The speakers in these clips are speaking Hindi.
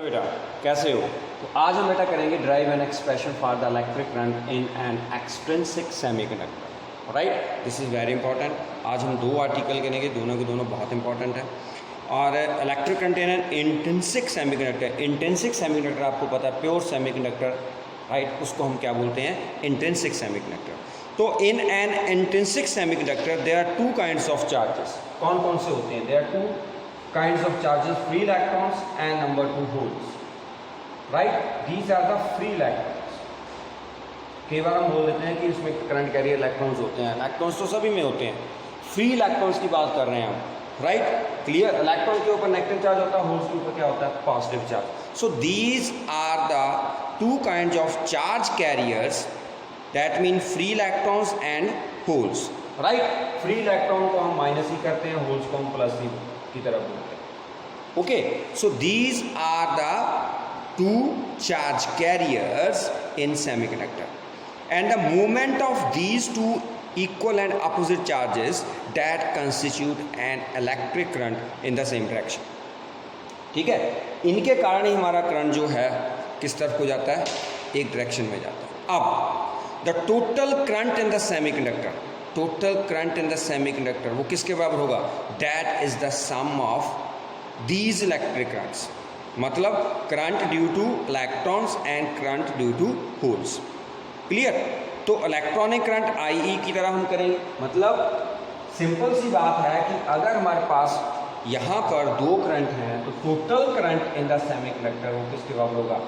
बेटा, कैसे हो? तो आज हम बेटा करेंगे drive an expression for the electric current in an extrinsic semiconductor. Right, this is very important. आज हम दो आर्टिकल करेंगे, दोनों के दोनों बहुत इंपॉर्टेंट है। और electric current in an intrinsic semiconductor, intrinsic semiconductor आपको पता है प्योर सेमीकंडक्टर, राइट, उसको हम क्या बोलते हैं? Intrinsic semiconductor. तो in an intrinsic semiconductor there are two kinds of charges. कौन कौन से होते हैं? There are two kinds of charges, free electrons and number 2 holes, right? These are the free electrons. कई बार हम बोल देते हैं कि इसमें करंट कैरियर इलेक्ट्रॉन्स होते हैं, इलेक्ट्रॉन्स तो सभी में होते हैं, फ्री इलेक्ट्रॉन्स की बात कर रहे हैं हम, राइट? क्लियर? इलेक्ट्रॉन के ऊपर नेगेटिव चार्ज होता है, होल्स के ऊपर क्या होता है? Positive charge. So these are the two kinds of charge carriers, that mean free electrons and holes, right? Free electron को हम माइनस ही करते हैं, होल्स को हम प्लस ही की तरफ बोलते हैं। Okay, so these are the two charge carriers in semiconductor and the movement of these two equal and opposite charges that constitute an electric current in the same direction. ठीक है, इनके कारण ही हमारा करंट जो है किस तरफ को जाता है? एक डायरेक्शन में जाता है। अब the total current in the semiconductor, total current in the semiconductor वो किसके बराबर होगा? That is the sum of these electric currents, मतलब current due to electrons and current due to holes. Clear? तो इलेक्ट्रॉनिक करंट आई की तरह हम करेंगे, मतलब सिंपल सी बात है कि अगर हमारे पास यहाँ पर दो करंट हैं तो total current in the semiconductor वो किसके बराबर होगा?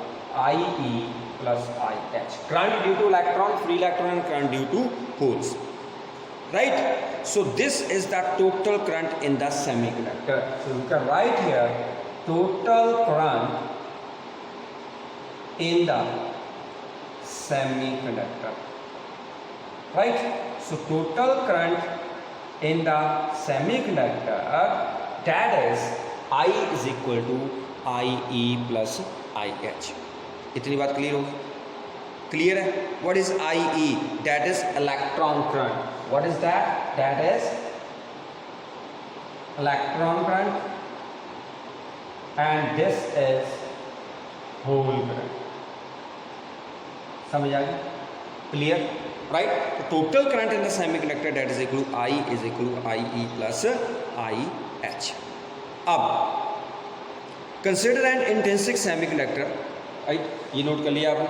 I E plus I H, current due to electron, free electron and current due to holes. Right? So this is the total current in the semiconductor. So we can write here total current in the semiconductor. Right? So total current in the semiconductor, that is I is equal to IE plus IH. इतनी बात क्लियर होगी? क्लियर है? What is IE? That is electron current. What is that? That is electron current and this is hole current. समझ आ गई? क्लियर? राइट? तो total current in the semiconductor that is equal to I is equal to IE plus IH। अब consider an intrinsic semiconductor, right? ये नोट कर लिया आपने।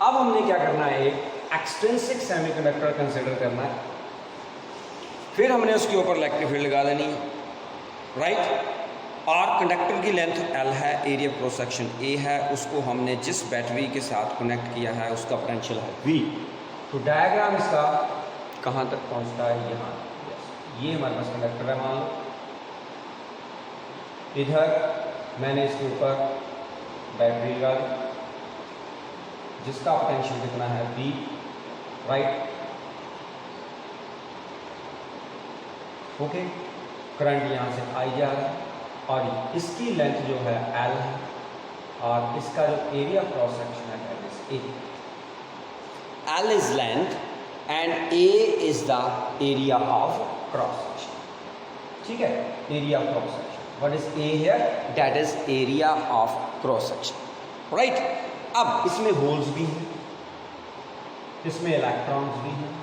अब हमने क्या करना है? एक एक्सट्रिंसिक सेमीकंडक्टर कंसिडर करना है, फिर हमने उसके ऊपर इलेक्ट्रिक फील्ड लगा देनी है, राइट? और कंडक्टर की लेंथ L है, एरिया क्रॉस सेक्शन A है, उसको हमने जिस बैटरी के साथ कनेक्ट किया है उसका पोटेंशियल है V। तो डायग्राम इसका कहाँ तक पहुँचता है? यहाँ। ये हमारे पास कंडक्टर है, मान लो इधर मैंने इसके ऊपर बैटरी लगा दी जिसका पोटेंशियल कितना है? V, right? ओके, करंट यहाँ से आई जा रहा है और इसकी लेंथ जो है L है और इसका जो एरिया क्रॉस सेक्शन है that is A। L is length and A is the area of cross section. ठीक है, area of cross section. What is A here? That is area of cross section, right? अब इसमें होल्स भी हैं, इसमें इलेक्ट्रॉन्स भी हैं।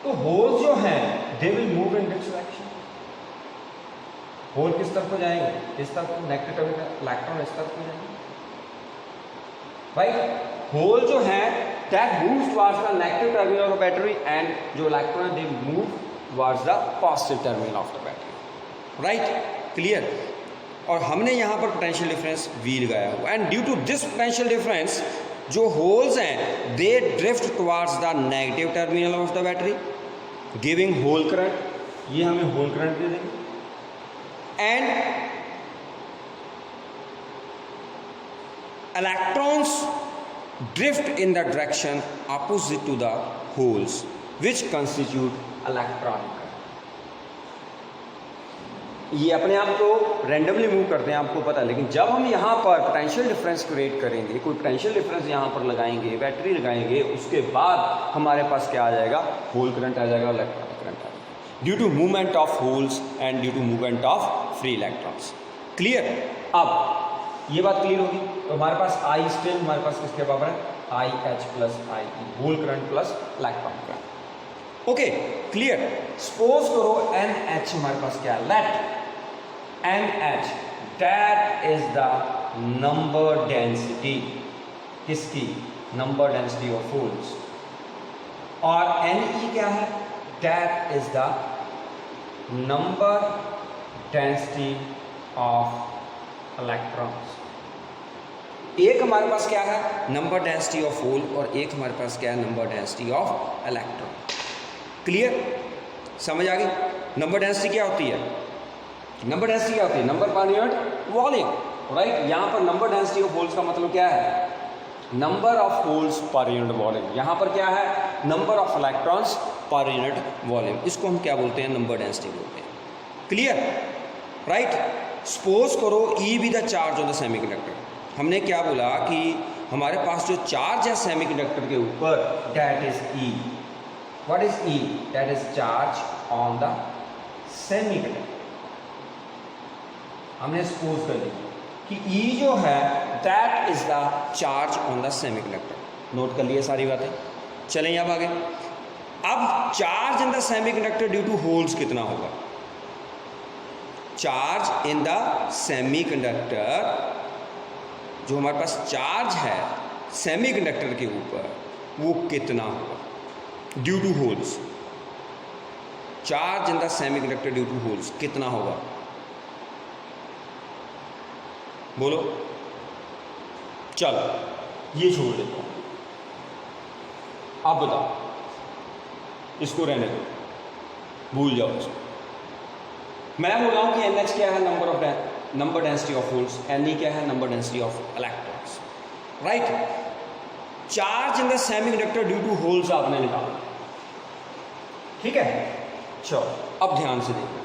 तो होल्स जो हैं they will move in this direction. Hole किस तरफ को जाएंगे? इस तरफ को, नेगेटिव इलेक्ट्रॉन इस तरफ को जाएंगे, राइट? होल जो है that moves towards the negative terminal of the battery and जो electron they move towards the positive terminal of the battery, right? Clear? और हमने यहाँ पर पोटेंशियल डिफरेंस V लगाया हुआ and due to this potential difference जो होल्स हैं they drift towards the negative terminal of the battery giving hole current. ये हमें होल करंट दे देंगे and electrons drift in the direction opposite to the holes which constitute electronic. ये अपने आप तो रैंडमली मूव करते हैं, आपको पता है, लेकिन जब हम यहाँ पर पोटेंशियल डिफरेंस क्रिएट करेंगे, कोई पोटेंशियल डिफरेंस यहाँ पर लगाएंगे, बैटरी लगाएंगे, उसके बाद हमारे पास क्या आ जाएगा? होल करंट आ जाएगा, इलेक्ट्रॉनिक करंट आ जाएगा, due to movement of holes and due to movement of free electrons. Clear? अब ये बात क्लियर होगी तो हमारे पास आई स्टिल हमारे पास किसके बराबर है, I H plus I E hole current plus electron current. Okay clear? Suppose करो एन एच हमारे पास क्या है, let N H that is the number density, किसकी, नंबर डेंसिटी ऑफ होल्स, और एन ई क्या है, that is the number density of electrons. एक हमारे पास क्या है, नंबर डेंसिटी ऑफ होल, और एक हमारे पास क्या है, number density of electron. Clear? समझ आ गई? नंबर डेंसिटी क्या होती है, नंबर डेंसिटी क्या होती है, नंबर पर यूनिट वॉल्यूम, राइट। यहाँ पर नंबर डेंसिटी ऑफ होल्स का मतलब क्या है, number of holes per unit volume. यहाँ पर क्या है, नंबर ऑफ इलेक्ट्रॉन्स पर यूनिट वॉल्यूम। इसको हम क्या बोलते हैं, नंबर डेंसिटी बोलते हैं। क्लियर? राइट। सपोज करो E be the charge on the semiconductor. हमने क्या बोला कि हमारे पास जो चार्ज है सेमीकंडक्टर के ऊपर, that is E. What is E? That is charge on the semiconductor. हमने सपोज कर लिया कि ई जो है that is the charge on the semiconductor. Note कर लिए सारी बातें। चलें अब आगे। अब charge in the semiconductor due to holes कितना होगा, चार्ज इन द सेमीकंडक्टर, जो हमारे पास चार्ज है सेमीकंडक्टर के ऊपर, वो कितना होगा due to holes. Charge in the semiconductor due to holes कितना होगा, बोलो। चलो ये छोड़ देता हूं, अब बताओ, इसको रहने दो, भूल जाओ इसको। मैं बोल रहा हूं कि NH क्या है, number density of holes, Ne क्या है, number density of electrons, right. Charge in the semiconductor due to holes आपने निकाला, ठीक है। चलो अब ध्यान से देखो,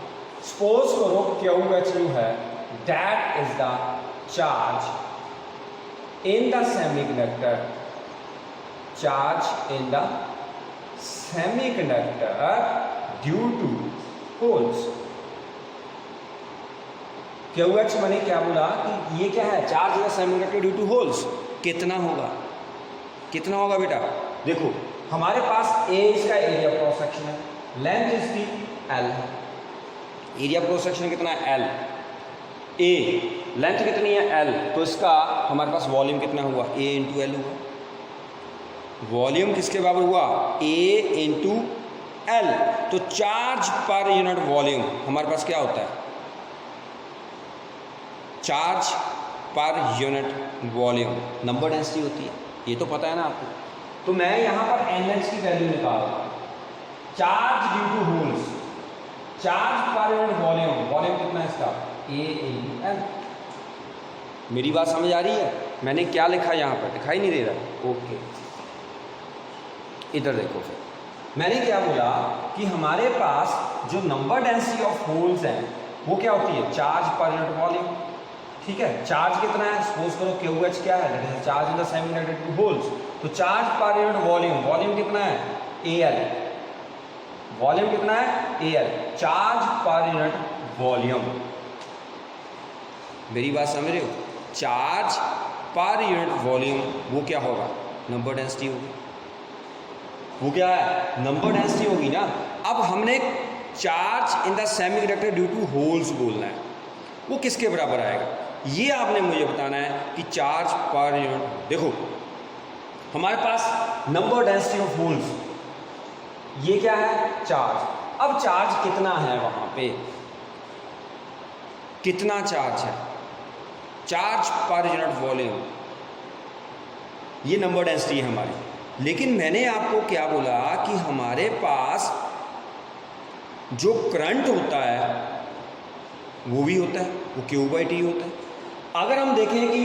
सपोज करो QH जो है that is the charge in the semiconductor, charge in the semiconductor due to holes. QH मैंने क्या बोला कि ये क्या है, charge in the semiconductor due to holes. कितना होगा, कितना होगा बेटा, देखो हमारे पास A इसका एरिया क्रॉस सेक्शन है, लेंथ इसकी L है, एरिया क्रॉस सेक्शन कितना है L, A लेंथ कितनी है L, तो इसका हमारे पास वॉल्यूम कितना हुआ, A इंटू एल हुआ। वॉल्यूम किसके बराबर हुआ, A इंटू एल। तो चार्ज पर यूनिट वॉल्यूम हमारे पास क्या होता है, charge per unit volume number density होती है, ये तो पता है ना आपको। तो मैं यहाँ पर NH की वैल्यू निकाल रहा हूँ, charge due to holes, charge per unit volume, volume कितना है इसका, A इंटू एल। मेरी बात समझ आ रही है? मैंने क्या लिखा यहाँ पर, दिखाई नहीं दे रहा, ओके। इधर देखो, फिर मैंने क्या बोला कि हमारे पास जो नंबर डेंसिटी ऑफ होल्स हैं वो क्या होती है, चार्ज पर यूनिट वॉल्यूम, ठीक है। चार्ज कितना है, सपोज करो QH क्या है, charge in the semiconductor to holes, तो charge per unit volume, volume कितना है AL, वॉल्यूम कितना है AL, charge per unit volume. मेरी बात समझ रहे हो, चार्ज पर यूनिट वॉल्यूम वो क्या होगा, नंबर डेंसिटी होगी, वो क्या है, नंबर डेंसिटी होगी ना। अब हमने charge in the semiconductor due to holes बोलना है, वो किसके बराबर आएगा, ये आपने मुझे बताना है कि चार्ज पर यूनिट। देखो हमारे पास नंबर डेंसिटी ऑफ होल्स, ये क्या है, चार्ज। अब चार्ज कितना है वहां पे, कितना चार्ज है, चार्ज पर यूनिट वॉल्यूम, ये नंबर डेंसिटी है हमारी। लेकिन मैंने आपको क्या बोला कि हमारे पास जो करंट होता है वो भी होता है, वो Q/T होता है। अगर हम देखें कि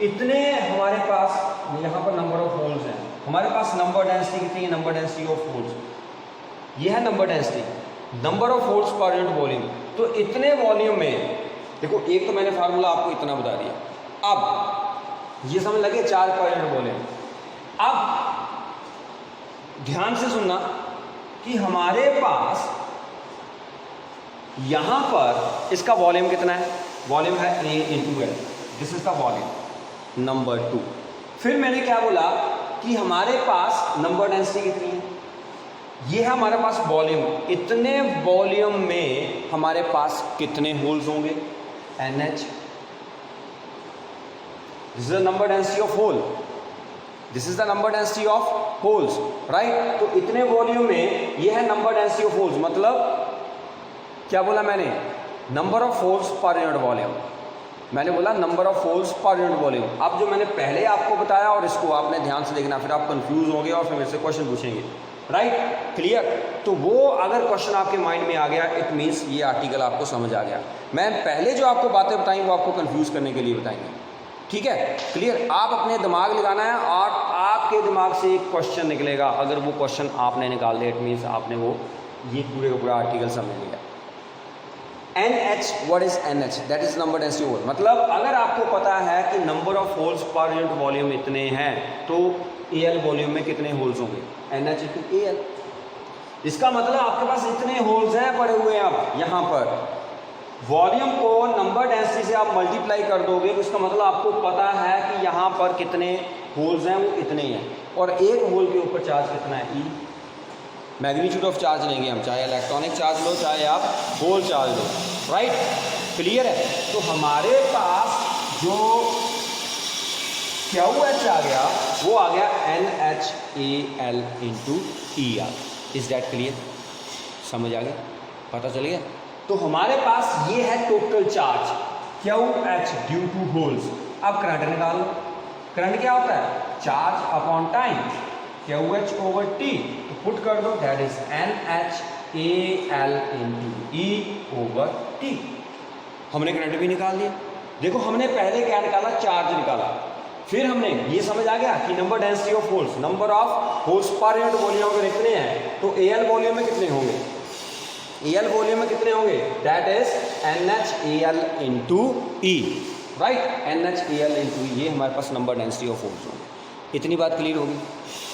इतने हमारे पास यहाँ पर नंबर ऑफ होल्स हैं, हमारे पास नंबर डेंसिटी कितनी है, नंबर डेंसिटी ऑफ होल्स, ये है number density, number of holes per unit volume. तो इतने वॉल्यूम में देखो, एक तो मैंने फार्मूला आपको इतना बता दिया, अब ये समझ लगे चार्ज पर यूनिट वॉल्यूम। अब ध्यान से सुनना कि हमारे पास यहाँ पर इसका वॉल्यूम कितना है, वॉल्यूम है A into L, this is the volume number 2। फिर मैंने क्या बोला कि हमारे पास नंबर डेंसिटी कितनी है, ये है हमारे पास वॉल्यूम, इतने वॉल्यूम में हमारे पास कितने होल्स होंगे, NH, this is the number density of hole, this is the number density of holes, right. तो इतने वॉल्यूम में ये है नंबर डेंसिटी ऑफ होल्स, मतलब क्या बोला मैंने, number of holes per unit volume, मैंने बोला number of holes per unit volume. अब जो मैंने पहले आपको बताया और इसको आपने ध्यान से देखना, फिर आप कंफ्यूज होंगे और फिर मेरे से क्वेश्चन पूछेंगे, राइट, क्लियर। तो वो अगर क्वेश्चन आपके माइंड में आ गया, इट मीन्स ये आर्टिकल आपको समझ आ गया। मैं पहले जो आपको बातें बताई वो आपको कंफ्यूज करने के लिए बताएंगे, ठीक है, क्लियर। आप अपने दिमाग लगाना है और आपके दिमाग से एक क्वेश्चन निकलेगा, अगर वो क्वेश्चन आपने निकाल दिया इट मीन्स आपने वो ये पूरे का पूरा आर्टिकल समझ लिया। NH, what is NH, that is number density hole, मतलब अगर आपको पता है कि number of holes per unit volume इतने हैं तो AL वॉल्यूम में कितने होल्स होंगे, NH इंटू AL। इसका मतलब आपके पास इतने होल्स हैं पड़े हुए हैं, आप यहाँ पर वॉल्यूम को नंबर डेंसिटी से आप मल्टीप्लाई कर दोगे तो इसका मतलब आपको पता है कि यहाँ पर कितने होल्स हैं, वो इतने हैं, और एक होल के ऊपर चार्ज कितना है, E, मैग्नीट्यूड ऑफ चार्ज लेंगे हम, चाहे इलेक्ट्रॉनिक चार्ज लो चाहे आप होल चार्ज लो, राइट, क्लियर है। तो हमारे पास जो QH आ गया वो आ गया NHAL into ER, is that clear, समझ आ गया, पता चल गया। तो हमारे पास ये है total charge QH due to holes. अब करंट निकाल लो, करंट क्या होता है, charge upon time, QH over T, तो पुट कर दो, that is NHAL into E over T। हमने करंट भी निकाल लिया। देखो हमने पहले क्या निकाला, चार्ज निकाला, फिर हमने ये समझ आ गया कि number density of holes, number of holes per unit volume अगर इतने हैं तो AL वॉल्यूम में कितने होंगे, AL वॉल्यूम में कितने होंगे, that is NHAL into E, right, NHAL into E, ये हमारे पास नंबर डेंसिटी ऑफ होल्स होंगे। इतनी बात क्लियर होगी।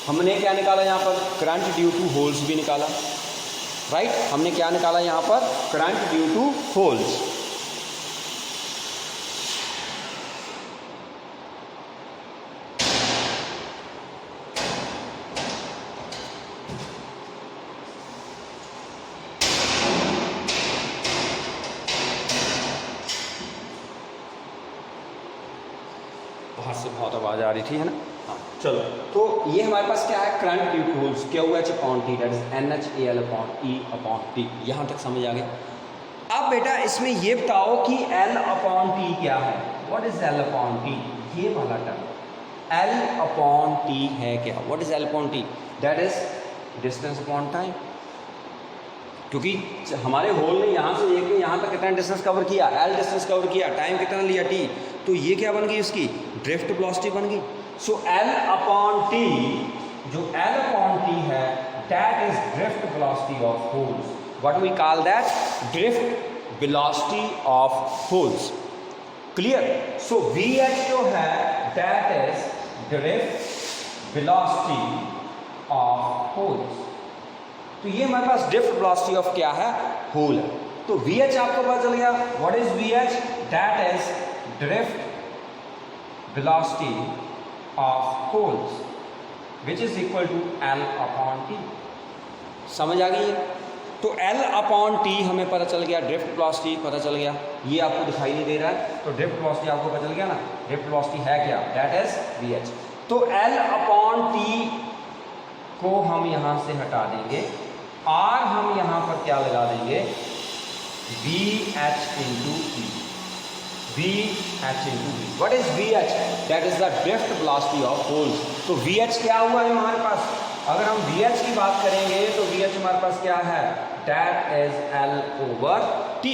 हमने क्या निकाला यहाँ पर, करंट ड्यू टू होल्स भी निकाला, राइट, हमने क्या निकाला यहाँ पर, करंट ड्यू टू होल्स। बाहर से बहुत आवाज़ आ रही थी, है ना, हाँ चलो। तो ये हमारे पास क्या है, current due to holes QH upon T, that is NHAL upon E upon T, यहाँ तक समझ आ गया। अब बेटा इसमें ये बताओ कि L अपॉन T क्या है, what is L upon T, ये वाला टर्म L अपॉन T है क्या, what is L upon T, that is distance upon time, क्योंकि हमारे होल ने यहाँ से लेके यहाँ तक कितना डिस्टेंस कवर किया, L डिस्टेंस कवर किया, टाइम कितना लिया T, तो ये क्या बन गई, इसकी ड्रिफ्ट वेलोसिटी बन गई। सो L अपॉन T, जो L अपॉन T है that is drift velocity of holes, what we call that, drift velocity of holes, clear. So VH जो है that is drift velocity of holes, तो ये हमारे पास ड्रिफ्ट वेलोसिटी ऑफ क्या है, होल है। तो VH आपको पता चल गया, what is VH, that is drift velocity of holes which is equal to L upon T, समझ आ गई है। तो L upon T हमें पता चल गया, ड्रिफ्ट वेलोसिटी पता चल गया, ये आपको दिखाई नहीं दे रहा है, तो ड्रिफ्ट वेलोसिटी आपको पता चल गया ना, ड्रिफ्ट वेलोसिटी है क्या, दैट इज VH। तो L upon T को हम यहाँ से हटा देंगे और हम यहाँ पर क्या लगा देंगे, VH into E, VH into V, what is VH, that is the drift velocity of holes। तो VH क्या हुआ है हमारे पास, अगर हम VH की बात करेंगे तो VH हमारे पास क्या है, that is L over T,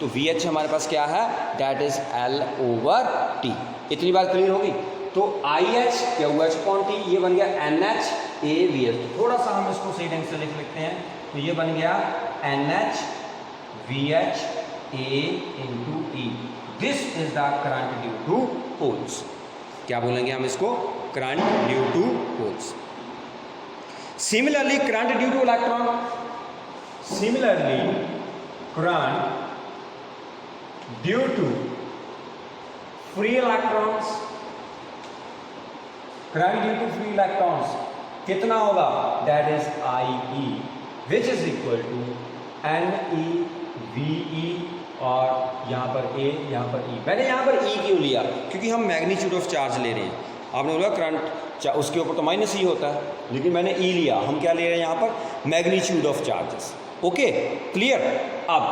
तो VH हमारे पास क्या है, that is L over T। इतनी बात क्लियर होगी। तो IH QH upon T, ये बन गया NH A VH। थोड़ा सा हम इसको सही ढंग से लिख लेते हैं, तो ये बन गया NH VH A into E, this is the current due to holes. क्या बोलेंगे हम इसको, current due to holes. Similarly current due to electron, similarly current due to free electrons, current due to free electrons कितना होगा, that is IE which is equal to NeVe और यहाँ पर A, यहाँ पर E। मैंने यहाँ पर E क्यों लिया, क्योंकि हम मैग्नीट्यूड ऑफ चार्ज ले रहे हैं। आपने बोला करंट उसके ऊपर तो माइनस E होता है, लेकिन मैंने E लिया। हम क्या ले रहे हैं यहाँ पर, magnitude of charges. Okay clear. अब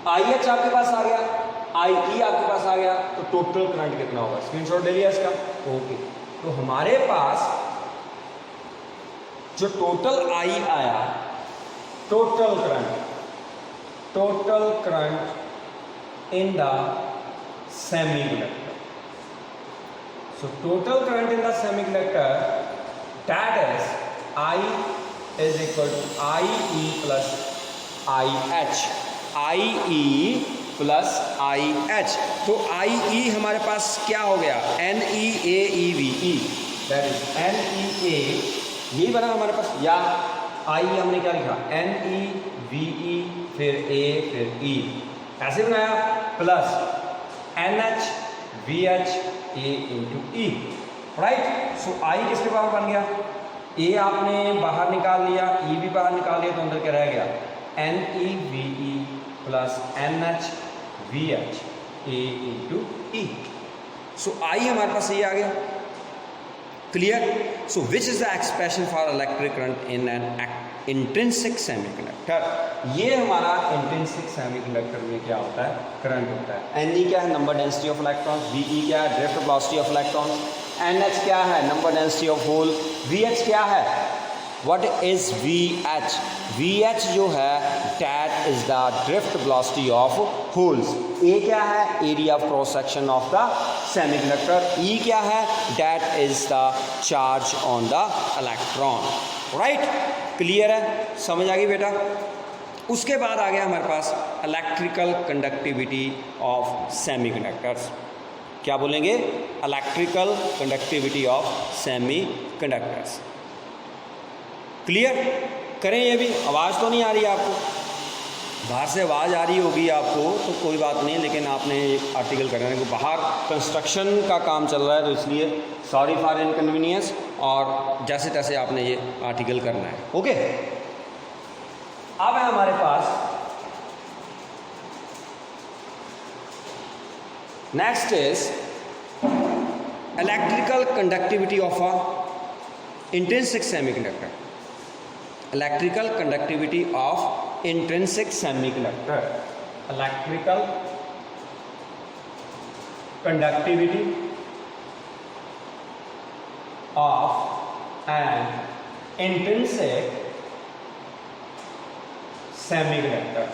IH आपके पास आ गया, IE आपके पास आ गया, तो टोटल करंट कितना होगा, स्क्रीनशॉट ले लिया इसका। ओके, तो हमारे पास जो टोटल I आया, total current in the semiconductor, so total current in the semiconductor, that is I is equal to IE plus IH, IE plus IH। तो IE हमारे पास क्या हो गया, NeAEVE, that is NEA, यही बना हमारे पास, या IE हमने क्या लिखा, NeVe फिर A फिर E, ऐसे बनाया, plus NHVH A into E, right. So I किसके बराबर बन गया, A आपने बाहर निकाल लिया, E भी बाहर निकाल लिया, तो अंदर क्या रह गया, NeVe plus NHVH A into E। So I हमारे पास ये आ गया, clear. So which is the expression for electric current in an intrinsic semiconductor, ये हमारा इंट्रिंसिक सेमीकंडक्टर में क्या होता है, करंट होता है। Ne क्या है, number density of electrons, Ve क्या है, drift velocity of electrons, NH क्या है, number density of hole, VH क्या है, व्हाट इज VH, VH जो है that is the drift velocity of holes. A क्या है, area of cross section of the semiconductor, E क्या है, that is the charge on the electron, right. Clear है, समझ आ गई बेटा। उसके बाद आ गया हमारे पास इलेक्ट्रिकल कंडक्टिविटी ऑफ सेमीकंडक्टर्स। क्या बोलेंगे, electrical conductivity of semiconductors. Clear करें, ये भी आवाज़ तो नहीं आ रही आपको, बाहर से आवाज़ आ रही होगी आपको तो कोई बात नहीं, लेकिन आपने एक आर्टिकल करना है कि बाहर कंस्ट्रक्शन का काम चल रहा है, तो इसलिए सॉरी फॉर इनकन्वीनियंस, और जैसे तैसे आपने ये आर्टिकल करना है। ओके, अब है हमारे पास next is electrical conductivity of a intrinsic semiconductor, electrical conductivity of intrinsic semiconductor, electrical conductivity of an intrinsic semiconductor।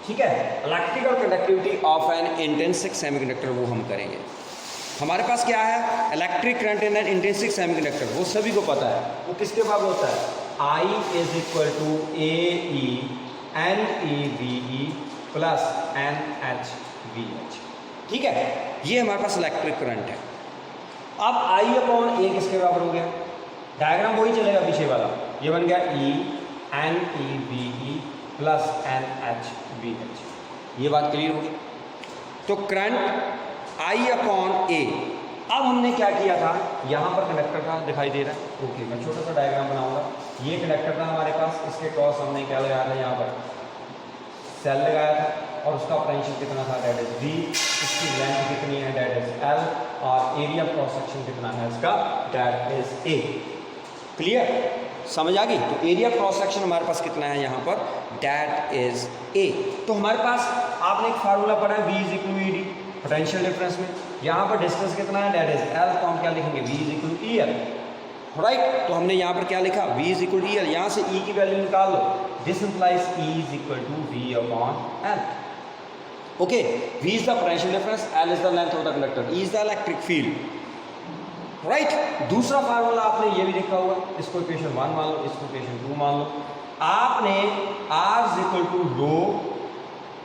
ठीक है, electrical conductivity of N intrinsic semiconductor वो हम करेंगे। हमारे पास क्या है, electric current in an intrinsic semiconductor, वो सभी को पता है, वो किसके बराबर होता है, I is equal to AE NeVe plus NHVH। ठीक है, ये हमारे पास इलेक्ट्रिक करंट है। अब I अपॉन A किसके बराबर हो गया, डायग्राम वही चलेगा पीछे वाला, ये बन गया E NeVe प्लस NHVH। ये बात क्लियर होगी। तो करंट I अपॉन A, अब हमने क्या किया था, यहाँ पर कंडक्टर था, दिखाई दे रहा है। ओके, मैं छोटा सा डायग्राम बनाऊंगा। ये कंडक्टर था हमारे पास, इसके क्रॉस हमने क्या लगाया था, यहाँ पर सेल लगाया था, और उसका पोटेंशियल कितना था, दैट इज V, इसकी लेंथ कितनी है, दैट इज L, और एरिया क्रॉस सेक्शन कितना है इसका, दैट इज A। क्लियर, समझ आ गई। तो एरिया क्रॉस सेक्शन हमारे पास कितना है यहाँ पर, दैट इज A। तो हमारे पास आपने एक फार्मूला पढ़ा है, V is equal to ED, potential difference में। यहाँ पर डिस्टेंस कितना है, दैट इज L, तो हम क्या लिखेंगे, V is equal to EL, right. तो हमने यहाँ पर क्या लिखा, V is equal to EL, यहाँ से E की वैल्यू निकाल लो, this implies E is equal to V upon L। Okay, V is the potential difference, L is the length of the conductor, E is the electric field, right. दूसरा फार्मूला आपने ये भी देखा होगा, इसको इक्वेशन 1 मान लो, इसको इक्वेशन 2 मान लो। आपने R is equal to rho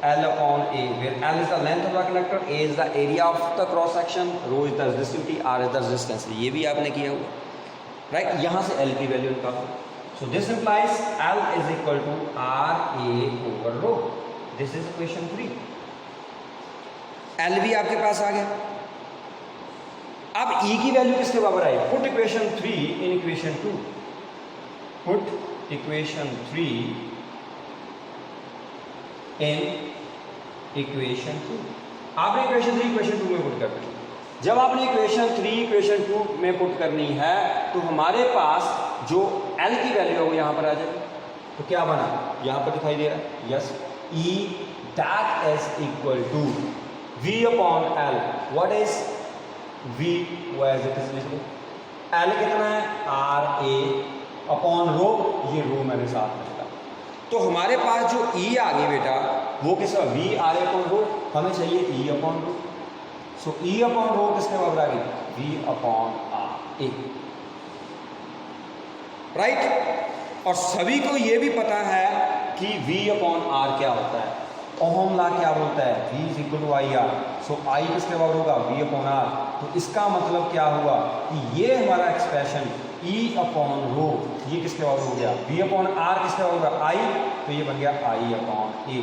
L upon A, where L is the length of the conductor, A is the area of the cross section, rho is the resistivity, R is the resistance। ये भी आपने किया हुआ, राइट। यहाँ से L की वैल्यू निकालो, So this implies L is equal to RA over rho. This is equation 3. L भी आपके पास आ गया. अब E की वैल्यू किसके बराबर आई? Put equation 3 in equation 2. Put equation 3 in equation 2. आपने इक्वेशन 3 इक्वेशन 2 में पुट कर दी. जब आपने इक्वेशन 3 इक्वेशन 2 में पुट करनी है तो हमारे पास जो L की वैल्यू है वो यहाँ पर आ जाएगी. तो क्या बना? यहाँ पर दिखाई दे रहा है. Yes, E that is equal to V upon L. What is V? वो एज इट इज लिख लो. L कितना है? RA upon rho. ये रो मैंने साथ में लिखा. तो हमारे पास जो E आ गई बेटा वो किसका? V RA upon rho. हमें चाहिए E अपॉन रो. सो E अपॉन रो किसके बराबर आ गई? V upon RA. राइट. और सभी को ये भी पता है कि V अपॉन R क्या होता है. ओहम लॉ क्या बोलता है? V is equal to I R. So I किसके बराबर होगा? V upon R. तो इसका मतलब क्या हुआ कि ये हमारा एक्सप्रेशन E अपॉन रो ये किसके बराबर हो गया? V अपॉन R किसके बराबर होगा? I. तो ये बन गया I अपॉन A.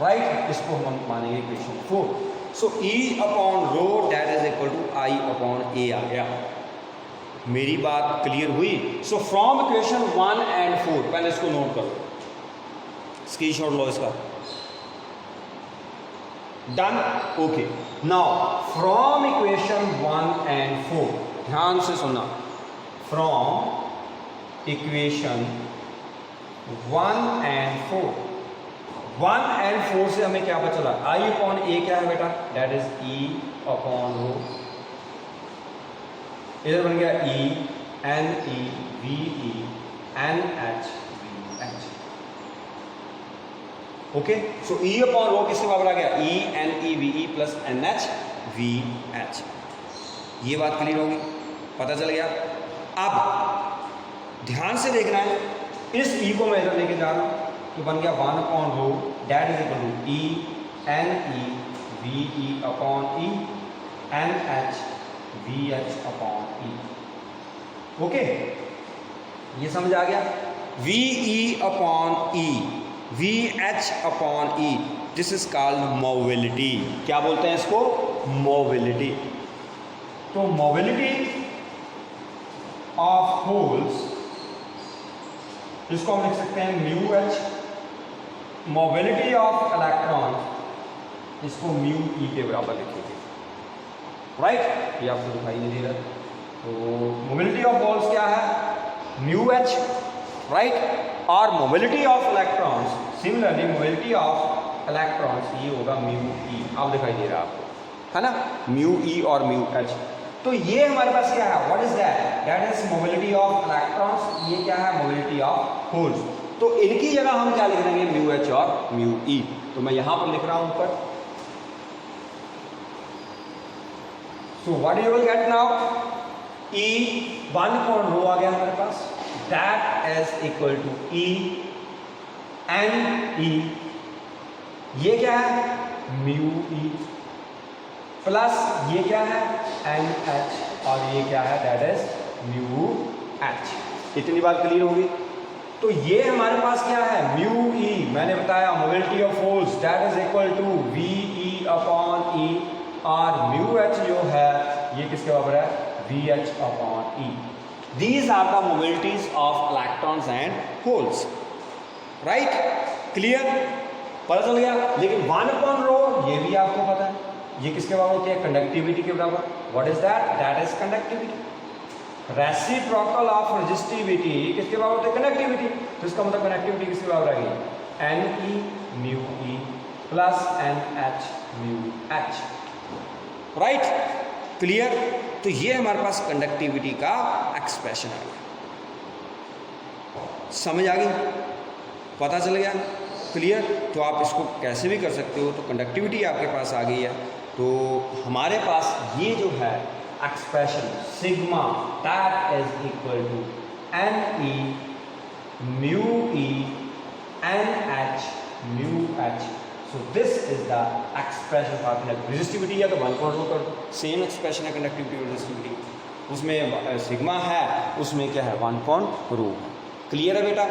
राइट. इसको हम मानेंगे equation 4. So E upon rho that is equal to I upon A आ गया. मेरी बात क्लियर हुई? सो फ्रॉम इक्वेशन 1 एंड 4 पहले इसको नोट करो, स्क्रीनशॉट लो इसका. Done. Okay. Now from equation 1 and 4 ध्यान से सुनना. फ्रॉम इक्वेशन 1 एंड 4 1 एंड 4 से हमें क्या पता चला? I अपॉन A क्या है बेटा? दैट इज E अपॉन रो. इधर बन गया E N E V E N H V H. Okay. So E upon rho किसके बराबर आ गया? E N E V E plus N H V H. ये बात क्लियर होगी? पता चल गया? अब ध्यान से देखना है. इस E को मैं इधर लेके जा रहा हूं तो बन गया 1 upon rho that is equal to E N E V E upon E N H V H upon E. Okay. ये समझ आ गया? V E upon E V H upon E. This is called mobility. क्या बोलते हैं इसको? मोबिलिटी. तो मोबिलिटी ऑफ होल्स इसको हम लिख सकते हैं mu H. Mobility of electron इसको म्यू ई के बराबर लिखेंगे. राइट. ये आपको दिखाई नहीं दे रहा. तो मोबिलिटी ऑफ होल्स क्या है? Mu H. राइट. और mobility of electrons similarly mobility of electrons ये होगा म्यू ई. अब दिखाई दे रहा है आपको, है ना? म्यू ई और म्यू एच. तो ये हमारे पास क्या है? What is that? That is mobility of electrons. ये क्या है? Mobility of holes. तो इनकी जगह हम क्या लिख देंगे? म्यू एच और म्यू ई. तो मैं यहां पर लिख रहा हूं ऊपर. So what you will get now? E 1 upon rho आ गया हमारे पास. That is equal to E N E. ये क्या है? Mu E. प्लस ये क्या है? N H. और ये क्या है? That is mu H. इतनी बात क्लियर होगी? तो ये हमारे पास क्या है? Mu E. मैंने बताया mobility of force that is equal to V E upon E. और म्यू एच जो है ये किसके बराबर है? V H upon E. These are the mobilities of electrons and holes. Right. Clear? पता चल गया? लेकिन 1 अपॉन रो ये भी आपको पता है ये किसके बराबर होती है? कंडक्टिविटी के बराबर. What is that? That is conductivity. Reciprocal of resistivity किसके बराबर होती है? कंडक्टिविटी. तो इसका मतलब कंडक्टिविटी किसके बराबर आएगी? N E mu E plus N H mu H. Right. Clear? तो ये हमारे पास कंडक्टिविटी का एक्सप्रेशन आ गया. समझ आ गई? पता चल गया? क्लियर? तो आप इसको कैसे भी कर सकते हो. तो कंडक्टिविटी आपके पास आ गई है. तो हमारे पास ये जो है expression sigma that is equal to N E mu E N H mu H. So this is the expression for conductivity. Resistivity या तो 1 अपॉन रो कर दो. सेम एक्सप्रेशन है कंडक्टिविटी और रेजिस्टिविटी. उसमें सिग्मा है, उसमें क्या है 1 अपॉन रो। क्लियर है बेटा,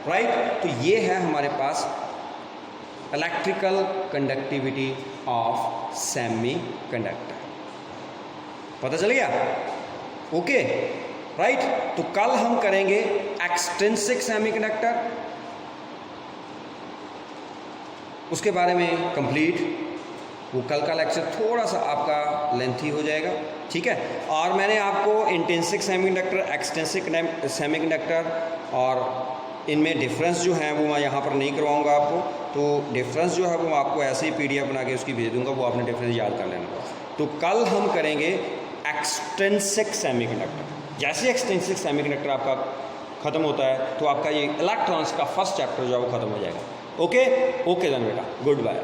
राइट। तो ये है हमारे पास इलेक्ट्रिकल कंडक्टिविटी ऑफ सेमीकंडक्टर। पता चल गया? Okay, right. तो कल हम करेंगे एक्सट्रिंसिक सेमीकंडक्टर, उसके बारे में कंप्लीट। वो कल का लेक्चर थोड़ा सा आपका लेंथी हो जाएगा, ठीक है। और मैंने आपको इंटेंसिक सेमीकंडक्टर, एक्सटेंसिक सेमीकंडक्टर और इनमें डिफरेंस जो है वो मैं यहाँ पर नहीं करवाऊँगा आपको। तो डिफरेंस जो है वो आपको ऐसे ही PDF बना के उसकी भेज दूँगा, वो आपने डिफरेंस याद कर लेना। तो कल हम करेंगे एक्सट्रिंसिक सेमीकंडक्टर। जैसे एक्सट्रिंसिक सेमीकंडक्टर आपका ख़त्म होता है तो आपका ये इलेक्ट्रॉन्स का फर्स्ट चैप्टर जो है वो ख़त्म हो जाएगा। ओके देन बेटा, गुड बाय।